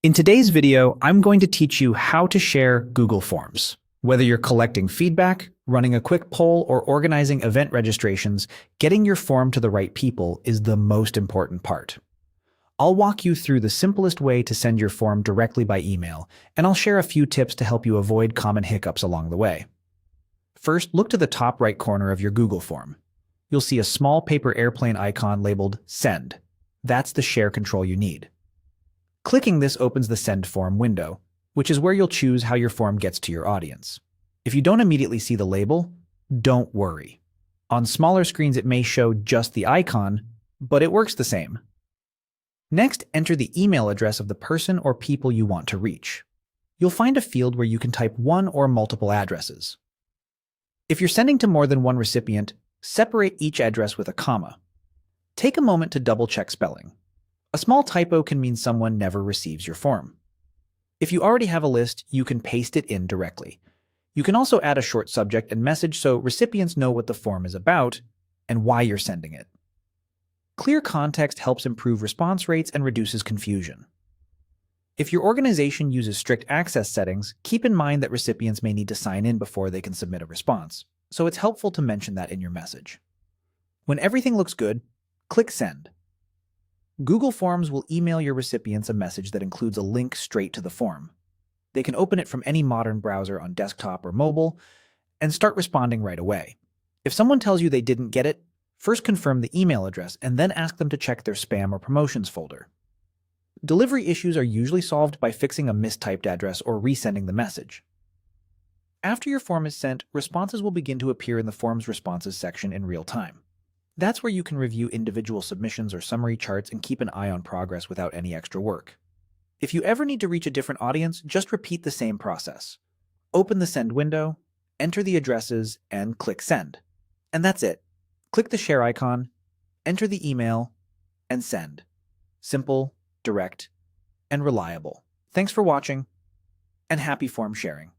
In today's video, I'm going to teach you how to share Google Forms. Whether you're collecting feedback, running a quick poll, or organizing event registrations, getting your form to the right people is the most important part. I'll walk you through the simplest way to send your form directly by email, and I'll share a few tips to help you avoid common hiccups along the way. First, look to the top right corner of your Google form. You'll see a small paper airplane icon labeled Send. That's the share control you need. Clicking this opens the Send Form window, which is where you'll choose how your form gets to your audience. If you don't immediately see the label, don't worry. On smaller screens it may show just the icon, but it works the same. Next, enter the email address of the person or people you want to reach. You'll find a field where you can type one or multiple addresses. If you're sending to more than one recipient, separate each address with a comma. Take a moment to double-check spelling. A small typo can mean someone never receives your form. If you already have a list, you can paste it in directly. You can also add a short subject and message so recipients know what the form is about and why you're sending it. Clear context helps improve response rates and reduces confusion. If your organization uses strict access settings, keep in mind that recipients may need to sign in before they can submit a response, so it's helpful to mention that in your message. When everything looks good, click Send. Google Forms will email your recipients a message that includes a link straight to the form. They can open it from any modern browser on desktop or mobile and start responding right away. If someone tells you they didn't get it, first confirm the email address and then ask them to check their spam or promotions folder. Delivery issues are usually solved by fixing a mistyped address or resending the message. After your form is sent, responses will begin to appear in the Forms Responses section in real time. That's where you can review individual submissions or summary charts and keep an eye on progress without any extra work. If you ever need to reach a different audience, just repeat the same process. Open the Send window, enter the addresses, and click Send. And that's it. Click the share icon, enter the email, and send. Simple, direct, and reliable. Thanks for watching, and happy form sharing.